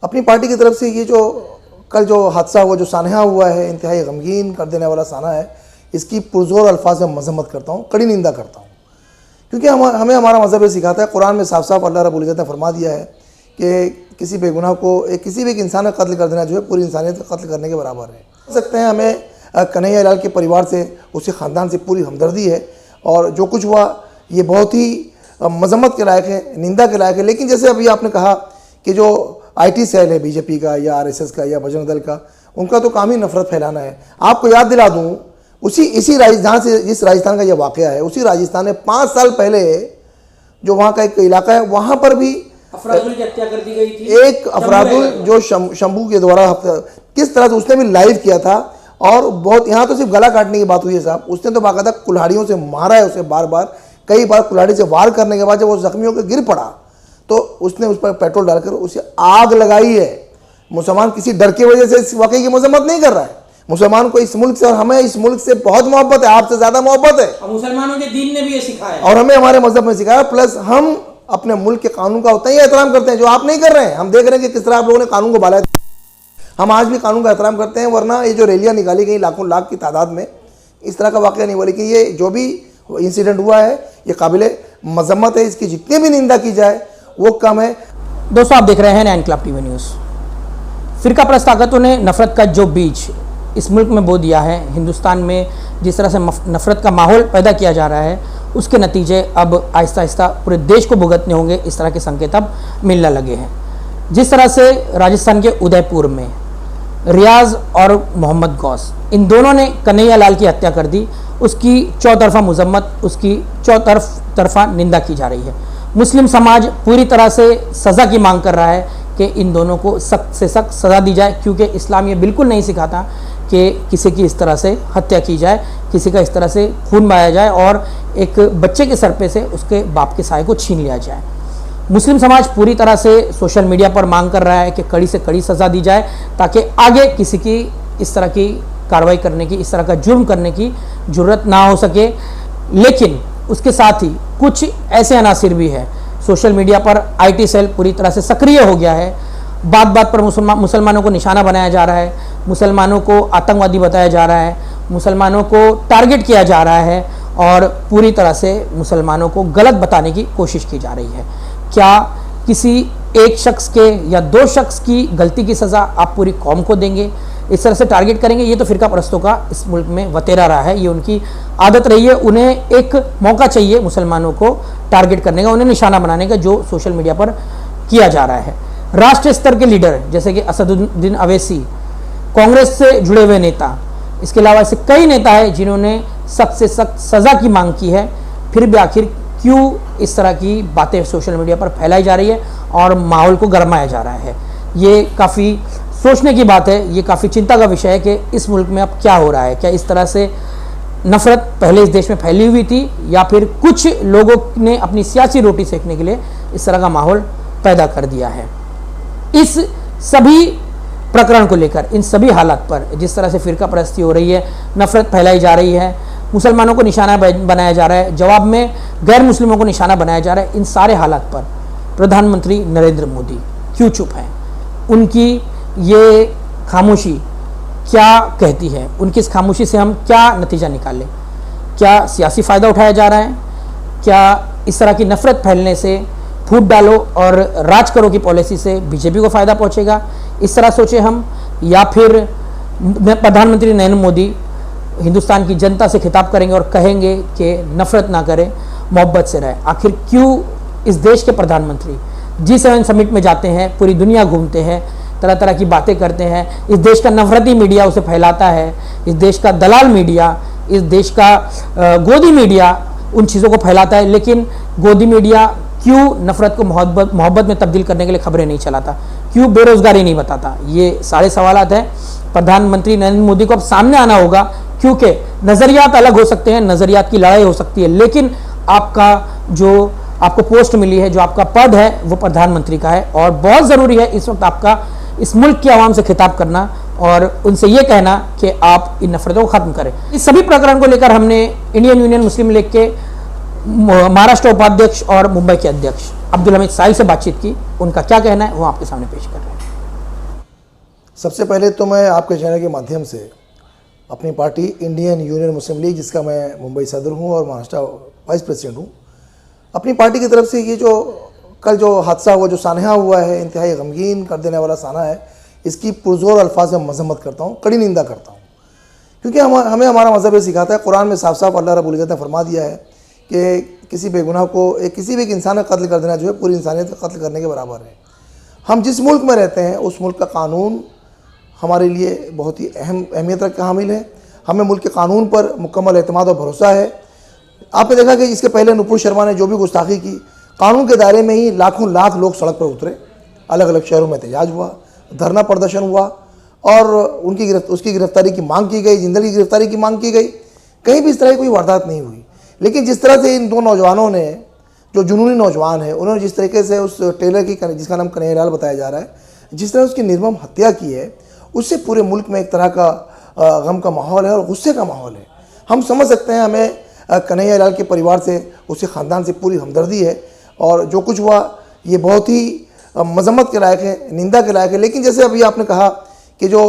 अपनी पार्टी की तरफ से ये जो कल जो हादसा हुआ, जो सानहा हुआ है, इंतहाई गमगीन कर देने वाला साना है, इसकी पुरजोर अल्फाज में मजम्मत करता हूँ, कड़ी निंदा करता हूँ। क्योंकि हमें हमारा मज़हब ये सिखाता है, कुरान में साफ साफ अल्लाह रब्बुल इज़्ज़त ने फरमा दिया है कि किसी बेगुनाह को किसी भी एक इंसान का कत्ल कर देना जो है पूरी इंसानियत का कत्ल करने के बराबर है। कह सकते हैं हमें कन्हैया लाल के परिवार से, उसके ख़ानदान से पूरी हमदर्दी है और जो कुछ हुआ ये बहुत ही मजम्मत के लायक है, निंदा के लायक है। लेकिन जैसे अभी आपने कहा कि जो IT सेल है बीजेपी का या RSS का या बजरंग दल का, उनका तो काम ही नफरत फैलाना है। आपको याद दिला दूँ, इसी जहाँ से जिस राजस्थान का यह वाक़या है, उसी राजस्थान में 5 साल पहले जो वहाँ का एक इलाका है, वहाँ पर भी अफरादुल की हत्या कर दी गई थी। एक अफरादुल जो शंभू के द्वारा किस तरह से उसने भी लाइव किया था और बहुत, यहाँ तो सिर्फ गला काटने की बात हुई है साहब, उसने तो बाकायदा कुल्हाड़ियों से मारा है उसे, बार बार कई बार कुल्हाड़ी से वार करने के बाद जब वो जख्मी होकर गिर पड़ा तो उसने उस पर पेट्रोल डालकर उसे आग लगाई है। मुसलमान किसी डर की वजह से इस वाकई की मजम्मत नहीं कर रहा है। मुसलमान को इस मुल्क से और हमें इस मुल्क से बहुत मोहब्बत है, आपसे ज्यादा मोहब्बत है। और मुसलमानों के दीन ने भी ये सिखाया और हमें हमारे मजहब में सिखाया, प्लस हम अपने मुल्क के कानून का उतना ही एहतराम करते हैं जो आप नहीं कर रहे हैं। हम देख रहे हैं कि किस तरह आप लोगों ने कानून को बाला, हम आज भी कानून का एहतराम करते हैं, वरना ये जो रैलियां निकाली गई लाखों लाख की तादाद में, इस तरह का वाकया नहीं हुआ। लेकिन ये जो भी इंसिडेंट हुआ है ये काबिल मजम्मत है, इसकी जितनी भी निंदा की जाए वो कम है। दोस्तों, आप देख रहे हैं 9 इंकलाब टीवी न्यूज़। फिरका परस्त ताकतों ने नफरत का जो बीज इस मुल्क में बो दिया है, हिंदुस्तान में जिस तरह से नफरत का माहौल पैदा किया जा रहा है, उसके नतीजे अब आहिस्ता आहिस्ता पूरे देश को भुगतने होंगे। इस तरह के संकेत अब मिलने लगे हैं। जिस तरह से राजस्थान के उदयपुर में रियाज और मोहम्मद गौस, इन दोनों ने कन्हैया लाल की हत्या कर दी, उसकी चौतरफा मजम्मत, उसकी चौतरफा निंदा की जा रही है। मुस्लिम समाज पूरी तरह से सज़ा की मांग कर रहा है कि इन दोनों को सख्त से सख्त सज़ा दी जाए, क्योंकि इस्लाम ये बिल्कुल नहीं सिखाता कि किसी की इस तरह से हत्या की जाए, किसी का इस तरह से खून बहाया जाए और एक बच्चे के सर पे से उसके बाप के साए को छीन लिया जाए। मुस्लिम समाज पूरी तरह से सोशल मीडिया पर मांग कर रहा है कि कड़ी से कड़ी सज़ा दी जाए, ताकि आगे किसी की इस तरह की कार्रवाई करने की, इस तरह का जुर्म करने की ज़रूरत ना हो सके। लेकिन उसके साथ ही कुछ ऐसे अनासिर भी है, सोशल मीडिया पर IT सेल पूरी तरह से सक्रिय हो गया है। बात बात पर मुसलमानों को निशाना बनाया जा रहा है, मुसलमानों को आतंकवादी बताया जा रहा है, मुसलमानों को टारगेट किया जा रहा है और पूरी तरह से मुसलमानों को गलत बताने की कोशिश की जा रही है। क्या किसी एक शख्स के या 2 शख्स की गलती की सज़ा आप पूरी कौम को देंगे, इस तरह से टारगेट करेंगे? ये तो फिरका परस्तों का इस मुल्क में वतेरा रहा है, ये उनकी आदत रही है। उन्हें एक मौका चाहिए मुसलमानों को टारगेट करने का, उन्हें निशाना बनाने का, जो सोशल मीडिया पर किया जा रहा है। राष्ट्रीय स्तर के लीडर जैसे कि असदुद्दीन अवैसी, कांग्रेस से जुड़े हुए नेता, इसके अलावा ऐसे कई नेता हैं जिन्होंने सख्त से सख्त सज़ा की मांग की है, फिर भी आखिर क्यों इस तरह की बातें सोशल मीडिया पर फैलाई जा रही है और माहौल को गरमाया जा रहा है? ये काफ़ी सोचने की बात है, ये काफ़ी चिंता का विषय है कि इस मुल्क में अब क्या हो रहा है। क्या इस तरह से नफ़रत पहले इस देश में फैली हुई थी, या फिर कुछ लोगों ने अपनी सियासी रोटी सेकने के लिए इस तरह का माहौल पैदा कर दिया है? इस सभी प्रकरण को लेकर, इन सभी हालात पर जिस तरह से फिरका परस्ती हो रही है, नफ़रत फैलाई जा रही है, मुसलमानों को निशाना बनाया जा रहा है, जवाब में गैर मुस्लिमों को निशाना बनाया जा रहा है, इन सारे हालात पर प्रधानमंत्री नरेंद्र मोदी क्यों चुप हैं? उनकी ये खामोशी क्या कहती है? उनकी इस खामोशी से हम क्या नतीजा निकालें? क्या सियासी फ़ायदा उठाया जा रहा है? क्या इस तरह की नफ़रत फैलने से फूट डालो और राज करो की पॉलिसी से बीजेपी को फ़ायदा पहुंचेगा? इस तरह सोचे हम, या फिर प्रधानमंत्री नरेंद्र मोदी हिंदुस्तान की जनता से खिताब करेंगे और कहेंगे कि नफ़रत ना करें, मोहब्बत से रहें? आखिर क्यों इस देश के प्रधानमंत्री G7 समिट में जाते हैं, पूरी दुनिया घूमते हैं, तरह तरह की बातें करते हैं, इस देश का नफरती मीडिया उसे फैलाता है, इस देश का दलाल मीडिया, इस देश का गोदी मीडिया उन चीज़ों को फैलाता है, लेकिन गोदी मीडिया क्यों नफ़रत को मोहब्बत में तब्दील करने के लिए खबरें नहीं चलाता? क्यों बेरोज़गारी नहीं बताता? ये सारे सवालात हैं। प्रधानमंत्री नरेंद्र मोदी को अब सामने आना होगा, क्योंकि नज़रियात अलग हो सकते हैं, नज़रियात की लड़ाई हो सकती है, लेकिन आपका जो आपको पोस्ट मिली है, जो आपका पद है, वो प्रधानमंत्री का है और बहुत ज़रूरी है इस वक्त आपका इस मुल्क की आवाम से खिताब करना और उनसे ये कहना कि आप इन नफरतों को ख़त्म करें। इस सभी प्रकरण को लेकर हमने इंडियन यूनियन मुस्लिम लीग के महाराष्ट्र उपाध्यक्ष और मुंबई के अध्यक्ष अब्दुल हमीद साहिल से बातचीत की। उनका क्या कहना है वो आपके सामने पेश कर रहे हैं। सबसे पहले तो मैं आपके चैनल के माध्यम से अपनी पार्टी इंडियन यूनियन मुस्लिम लीग, जिसका मैं मुंबई सदर हूं और महाराष्ट्र वाइस प्रेसिडेंट हूं, अपनी पार्टी की तरफ से ये जो कल जो हादसा हुआ, जो सानहा हुआ है, इंतहाई गमगीन कर देने वाला साना है, इसकी पुरजोर अल्फाज में मजम्मत करता हूँ, कड़ी निंदा करता हूँ। क्योंकि हमें हमारा मज़हब ये सिखाता है, कुरान में साफ साफ अल्लाह रब्बुल इज़्ज़त ने फरमा दिया है कि किसी बेगुनाह को किसी भी एक इंसान का कत्ल कर देना जो है पूरी इंसानियत का कत्ल करने के बराबर है। हम जिस मुल्क में रहते हैं उस मुल्क का कानून हमारे लिए बहुत ही अहमियत का हामिल है। हमें मुल्क के कानून पर मुकम्मल एतमाद और भरोसा है। आपने देखा कि इसके पहले नुपुर शर्मा ने जो भी गुस्ताखी की, कानून के दायरे में ही लाखों लाख लोग सड़क पर उतरे, अलग अलग शहरों में एहतजाज हुआ, धरना प्रदर्शन हुआ और उसकी गिरफ्तारी की मांग की गई, जिंदल की गिरफ्तारी की मांग की गई। कहीं भी इस तरह की कोई वारदात नहीं हुई। लेकिन जिस तरह से इन दो नौजवानों ने, जो जुनूनी नौजवान है, उन्होंने जिस तरीके से उस टेलर की, जिसका नाम कन्हैया लाल बताया जा रहा है, जिस तरह उसकी निर्मम हत्या की है, उससे पूरे मुल्क में एक तरह का गम का माहौल है और गुस्से का माहौल है। हम समझ सकते हैं, हमें कन्हैया लाल के परिवार से, उसके ख़ानदान से पूरी हमदर्दी है और जो कुछ हुआ ये बहुत ही मजम्मत के लायक है, निंदा के लायक है। लेकिन जैसे अभी आपने कहा कि जो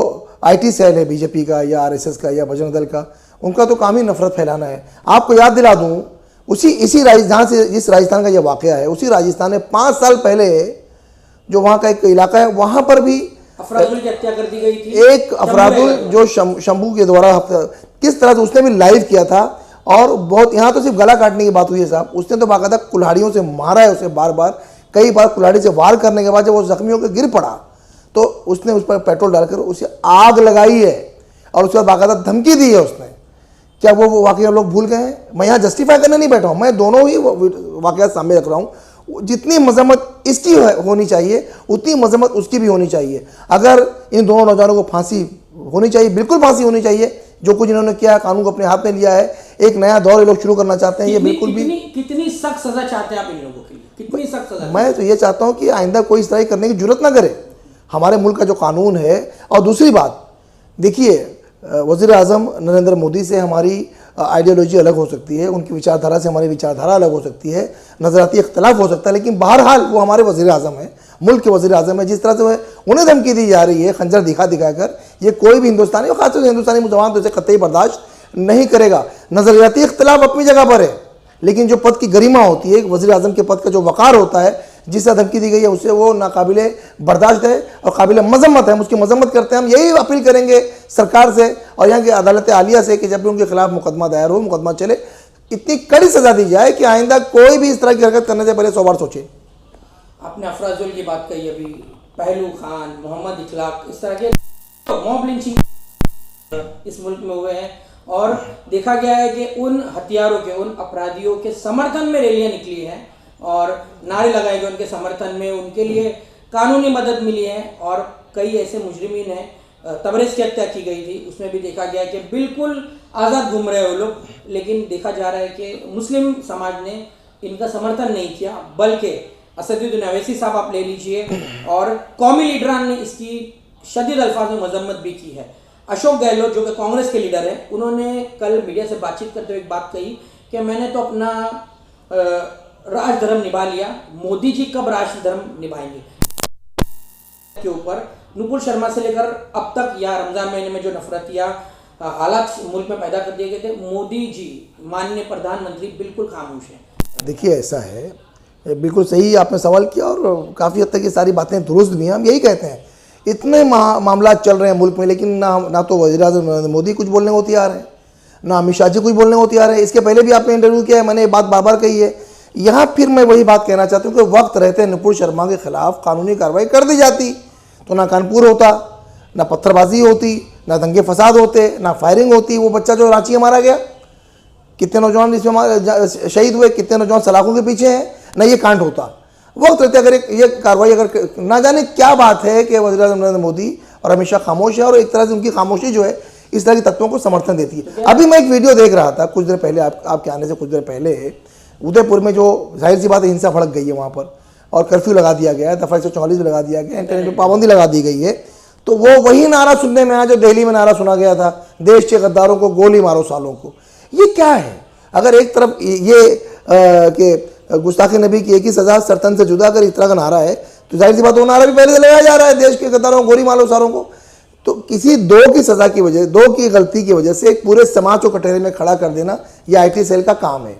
IT सेल है बीजेपी का या RSS का या बजरंग दल का, उनका तो काम ही नफरत फैलाना है। आपको याद दिला दूँ, जिस राजस्थान का यह वाक़या है, उसी राजस्थान में 5 साल पहले जो वहाँ का एक इलाका है, वहाँ पर भी अफरादुल की हत्या कर दी गई थी। एक अफरादुल जो शंभू के द्वारा किस तरह से उसने भी लाइव किया था और बहुत, यहाँ तो सिर्फ गला काटने की बात हुई है साहब, उसने तो बाकायदा कुल्हाड़ियों से मारा है उसे, बार बार कई बार कुल्हाड़ी से वार करने के बाद जब वो जख्मी होकर गिर पड़ा तो उसने उस पर पेट्रोल डालकर उसे आग लगाई है और उसके बाद बाकायदा धमकी दी है उसने। क्या वो वाकई लोग भूल गए हैं? मैं यहाँ जस्टिफाई करने नहीं बैठा हूँ, मैं दोनों ही वाकयात सामने रख रहा हूँ। जितनी मजम्मत इसकी होनी चाहिए उतनी मजम्मत उसकी भी होनी चाहिए। अगर इन दोनों नौजवानों को फांसी होनी चाहिए, बिल्कुल फांसी होनी चाहिए। जो कुछ इन्होंने किया, कानून को अपने हाथ में लिया है, एक नया दौर ये लोग शुरू करना चाहते हैं, ये बिल्कुल भी। कितनी सख्त सजा चाहते हैं आप इन लोगों के लिए? कितनी सख्त सजा? मैं तो ये चाहता हूँ कि आइंदा कोई इस तरह करने की जरूरत ना करे, हमारे मुल्क का जो कानून है। और दूसरी बात देखिए, वज़ीर आज़म नरेंद्र मोदी से हमारी आइडियोलॉजी अलग हो सकती है, उनकी विचारधारा से हमारी विचारधारा अलग हो सकती है, नज़राती इख्तलाफ हो सकता है, लेकिन बहरहाल वो हमारे वज़ीर आज़म है, मुल्क के वज़ीर आज़म है। जिस तरह से उन्हें धमकी दी जा रही है खंजर दिखा कर, ये कोई भी हिंदुस्तानी और खासतौर से हिंदुस्तानी मुसलमान तो इसे कतई बर्दाश्त नहीं करेगा। नज़रियाती इख्तलाफ अपनी जगह पर है, लेकिन जो पद की गरिमा होती है, वज़ीर आज़म के पद का जो वक़ार होता है, जिससे धमकी दी गई है, उससे वो नाकाबिले बर्दाश्त है और काबिल मजम्मत है। हम उसकी मजम्मत करते हैं। हम यही अपील करेंगे सरकार से और यहाँ की अदालत आलिया से कि जब भी उनके खिलाफ मुकदमा दायर हो, मुकदमा चले, इतनी कड़ी सजा दी जाए कि आइंदा कोई भी इस तरह की हरकत करने से पहले 100 बार सोचे। आपने अफराजुल की बात कही अभी, पहलू खान, मोहम्मद इखलाक, इस तरह के मॉब लिंचिंग इस मुल्क में हुए हैं और देखा गया है कि उन हथियारों के, उन अपराधियों के समर्थन में रैलियां निकली हैं और नारे लगाए गए उनके समर्थन में, उनके लिए कानूनी मदद मिली है। और कई ऐसे मुजरिमीन हैं, तबरेज़ की हत्या की गई थी, उसमें भी देखा गया कि बिल्कुल आज़ाद घूम रहे हो लोग, लेकिन देखा जा रहा है कि मुस्लिम समाज ने इनका समर्थन नहीं किया, बल्कि असदुद्दीन अवैसी साहब आप ले लीजिए और कौमी लीडरान ने इसकी शदीद अल्फाज में मजम्मत भी की है। अशोक गहलोत जो कि कांग्रेस के लीडर हैं, उन्होंने कल मीडिया से बातचीत करते हुए एक बात कही कि मैंने तो अपना राज धर्म निभा लिया, मोदी जी कब राज धर्म निभाएंगे के ऊपर नुपुर शर्मा से लेकर अब तक या रमजान महीने में जो नफरत या हालात मुल्क में पैदा कर दिए गए थे, मोदी जी माननीय प्रधानमंत्री बिल्कुल खामोश हैं। देखिए ऐसा है, बिल्कुल सही आपने सवाल किया और काफ़ी हद तक ये सारी बातें दुरुस्त भी हैं। हम यही कहते हैं, इतने मामला चल रहे हैं मुल्क में, लेकिन ना तो वज़ीर आज़म नरेंद्र मोदी कुछ बोलने को तैयार है, ना अमित शाह जी कुछ बोलने को तैयार है। इसके पहले भी आपने इंटरव्यू किया है, मैंने ये बात बार बार कही है। यहाँ फिर मैं वही बात कहना चाहता हूँ कि वक्त रहते नुपुर शर्मा के खिलाफ कानूनी कार्रवाई कर दी जाती तो ना कानपुर होता, ना पत्थरबाजी होती, ना दंगे फसाद होते, ना फायरिंग होती। वो बच्चा जो रांची में मारा गया, कितने नौजवान इसमें शहीद हुए, कितने नौजवान सलाखों के पीछे हैं, ना ये कांड होता। वक्त रहते अगर ये कार्रवाई अगर ना जाने क्या बात है कि वज़ीर आज़म नरेंद्र मोदी और अमित शाह खामोश है और एक तरह से उनकी खामोशी जो है इस तरह के तत्वों को समर्थन देती है। अभी मैं एक वीडियो देख रहा था कुछ देर पहले, आपके आने से कुछ देर पहले, उदयपुर में जो जाहिर सी बात है हिंसा भड़क गई है वहाँ पर और कर्फ्यू लगा दिया गया है, दफ़ा 144 लगा दिया गया, इंटरनेट पर पाबंदी लगा दी गई है। तो वो वही नारा सुनने में आया जो दिल्ली में नारा सुना गया था, देश के गद्दारों को गोली मारो सालों को। ये क्या है? अगर एक तरफ ये कि गुस्ताखी नबी की एक ही सज़ा सरतन से जुदा कर इस तरह का नारा है, तो जाहिर सी बात वो नारा भी पहले से लगाया जा रहा है, देश के गद्दारों को गोली मारो सालों को। तो किसी दो की सज़ा की वजह, दो की गलती की वजह से एक पूरे समाज को कटघरे में खड़ा कर देना, ये IT सेल का काम है।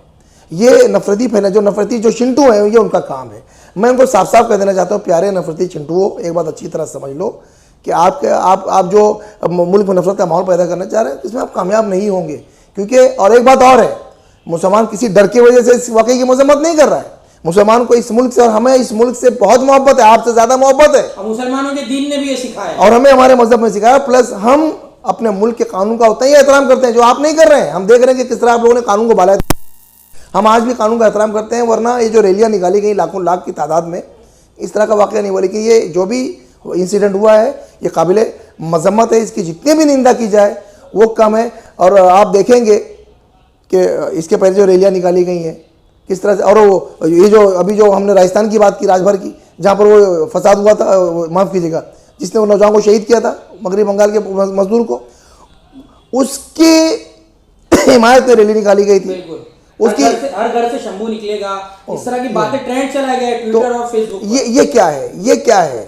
ये नफरती फैला, जो नफरती जो चिंटू हैं, ये उनका काम है। मैं उनको साफ साफ कह देना चाहता हूँ, प्यारे नफरती चिंटुओं, एक बात अच्छी तरह समझ लो कि आप जो मुल्क में नफरत का माहौल पैदा करना चाह रहे हैं, इसमें आप कामयाब नहीं होंगे। क्योंकि और एक बात और है, मुसलमान किसी डर की वजह से इस वाकई की मजम्मत नहीं कर रहा है। मुसलमान को इस मुल्क से और हमें इस मुल्क से बहुत मोहब्बत है, आपसे ज़्यादा मोहब्बत है। और मुसलमानों के दीन ने भी ये सिखाया और हमें हमारे मजहब में सिखाया। प्लस हम अपने मुल्क के कानून का उतना ही एहतराम करते हैं जो आप नहीं कर रहे हैं। हम देख रहे हैं कि किस तरह आप लोगों ने कानून को बाला। हम आज भी कानून का एहतराम करते हैं, वरना ये जो रैलियाँ निकाली गई लाखों लाख की तादाद में, इस तरह का वाक़या नहीं हुआ। लेकिन ये जो भी इंसिडेंट हुआ है, ये काबिल मजम्मत है। इसकी जितनी भी निंदा की जाए वो कम है। और आप देखेंगे कि इसके पहले जो रैलियाँ निकाली गई हैं किस तरह से, और वो ये जो अभी जो हमने राजस्थान की बात की, राजभर की, जहाँ पर वो फसाद हुआ था, माफ़ कीजिएगा, जिसने वो नौजवान को शहीद किया था, मगरबी बंगाल के मजदूर को, उसकी हिमायत में रैली निकाली गई थी। उसकी हर घर से शंभू निकलेगा, इस तरह की बातें ट्रेंड चला गया है ट्विटर और फेसबुक पर। ये क्या है? ये क्या है?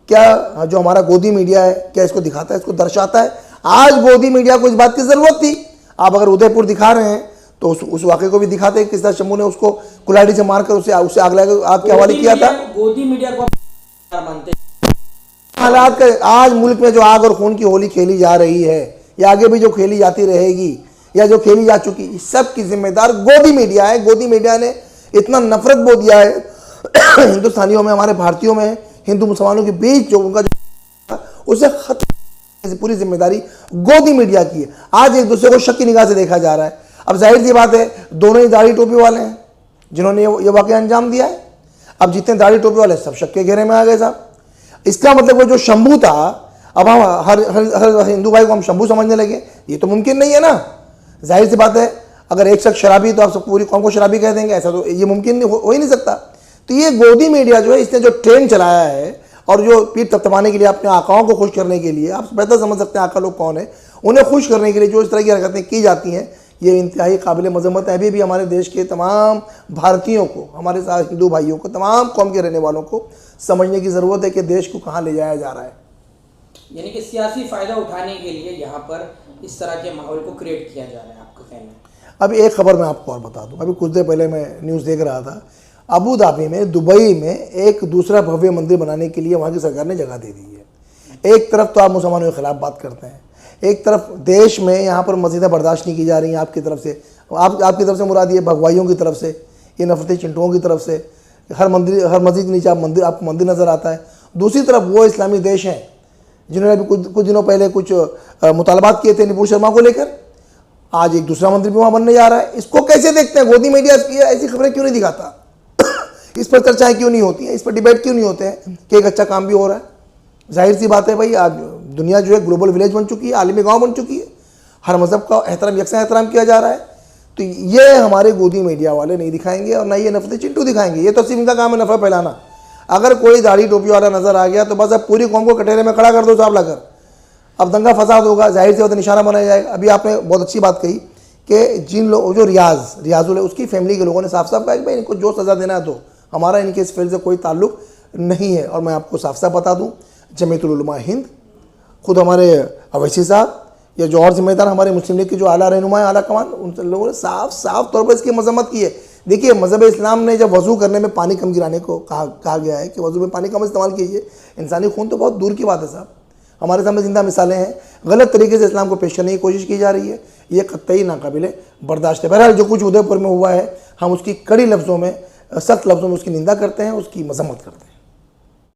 क्या जो हमारा गोदी मीडिया है, क्या इसको दिखाता है, इसको दर्शाता है? आज गोदी मीडिया को इस बात की ज़रूरत थी। आप अगर उदयपुर दिखा रहे हैं तो उस वाक़े को भी दिखाते हैं, किस तरह शंभू ने उसको कुल्हाड़ी से मारकर उसे आग के हवाले किया था। गोदी मीडिया को मानते हालात का आज मुल्क में जो आग और खून की होली खेली जा रही है, या आगे भी जो खेली जाती रहेगी, या जो खेली जा चुकी, इस सब की जिम्मेदार गोदी मीडिया है। गोदी मीडिया ने इतना नफरत बो दिया है हिंदुस्तानियों में, हमारे भारतीयों में, हिंदू मुसलमानों के बीच जो उनका जो उसे खत्म, पूरी जिम्मेदारी गोदी मीडिया की है। आज एक दूसरे को शक की निगाह से देखा जा रहा है। अब जाहिर सी बात है, दोनों ही दाढ़ी टोपी वाले हैं जिन्होंने ये वाक़या अंजाम दिया है। अब जितने दाढ़ी टोपी वाले सब शक के घेरे में आ गए साहब। इसका मतलब वो जो शंभू था, अब हम हर हिंदू भाई को हम शंभू समझने लगे, ये तो मुमकिन नहीं है ना। जाहिर सी बात है, अगर एक शख्स शराबी तो आप सब पूरी कौम को शराबी कह देंगे, ऐसा तो ये मुमकिन हो ही नहीं सकता। तो ये गोदी मीडिया जो है, इसने जो ट्रेंड चलाया है, और जो पीठ थपथपाने के लिए, अपने आकाओं को खुश करने के लिए, आप बेहतर समझ सकते हैं आका लोग कौन है, उन्हें खुश करने के लिए जो इस तरह की हरकतें की जाती हैं, ये इंतहाई काबिल मजम्मत है। अभी भी हमारे देश के तमाम भारतीयों को, हमारे साथ हिंदू भाइयों को, तमाम कौम के रहने वालों को समझने की ज़रूरत है कि देश को कहाँ ले जाया जा रहा है। यानी कि सियासी फ़ायदा उठाने के लिए यहाँ पर इस तरह के माहौल को क्रिएट किया जा रहा है, आपका कहना है? अभी एक खबर मैं आपको और बता दूं। अभी कुछ देर पहले मैं न्यूज़ देख रहा था, अबू धाबी में, दुबई में एक दूसरा भव्य मंदिर बनाने के लिए वहाँ की सरकार ने जगह दे दी है। एक तरफ तो आप मुसलमानों के खिलाफ बात करते हैं, एक तरफ देश में यहाँ पर मस्जिदें बर्दाश्त नहीं की जा रही हैं आपकी तरफ से। आपकी तरफ से मुराद ये भगवाइयों की तरफ से, ये नफरती चिंटुओं की तरफ से। हर मस्जिद के नीचे आपको मंदिर नज़र आता है। दूसरी तरफ वो इस्लामी देश हैं जिन्होंने अभी कुछ दिनों पहले कुछ मुतालबात किए थे नुपुर शर्मा को लेकर। आज एक दूसरा मंदिर भी वहाँ बनने जा रहा है। इसको कैसे देखते हैं? गोदी मीडिया ऐसी खबरें क्यों नहीं दिखाता? इस पर चर्चाएं क्यों नहीं होती हैं? इस पर डिबेट क्यों नहीं होते हैं कि एक अच्छा काम भी हो रहा है? जाहिर सी बात है भाई, आज दुनिया जो है ग्लोबल विलेज बन चुकी है, आलमी गांव बन चुकी है। हर मज़हब का एहतराम, यकसा एहतराम किया जा रहा है। तो ये हमारे गोदी मीडिया वाले नहीं दिखाएंगे, और ना ये नफरती चिंटू दिखाएंगे। ये तो सिर्फ इनका काम है नफरत फैलाना। अगर कोई दाढ़ी टोपी वाला नज़र आ गया तो बस अब पूरी कौम को कटहरे में खड़ा कर दो साहब लाकर। अब दंगा फसाद होगा, जाहिर सी बात है, निशाना बनाया जाएगा। अभी आपने बहुत अच्छी बात कही कि जिन लोग, जो रियाजुल है, उसकी फैमिली के लोगों ने साफ साफ कहा कि भाई इनको जो सज़ा देना है दो, हमारा इनके इस फील्ड से कोई ताल्लुक नहीं है। और मैं आपको साफ साफ बता दूँ, जमीयतुल उलमा हिंद, खुद हमारे अवैसी साहब, या जो और जिम्मेदार हमारे मुस्लिम लीग के जो आला रहनुमा आला कमान, उन लोगों ने साफ तौर पर इसकी मजम्मत की है। देखिए, मज़हब इस्लाम ने जब वज़ू करने में पानी कम गिराने को कहा गया है कि वज़ू में पानी कम इस्तेमाल कीजिए, इंसानी खून तो बहुत दूर की बात है साहब। हमारे सामने जिंदा मिसालें हैं। गलत तरीके से इस्लाम को पेश करने की कोशिश की जा रही है, ये कतई नाकाबिले बर्दाश्त है। बहरहाल जो कुछ उदयपुर में हुआ है, हम उसकी कड़ी लफ्ज़ों में, सख्त लफ्ज़ों में उसकी निंदा करते हैं, उसकी मजम्मत करते हैं।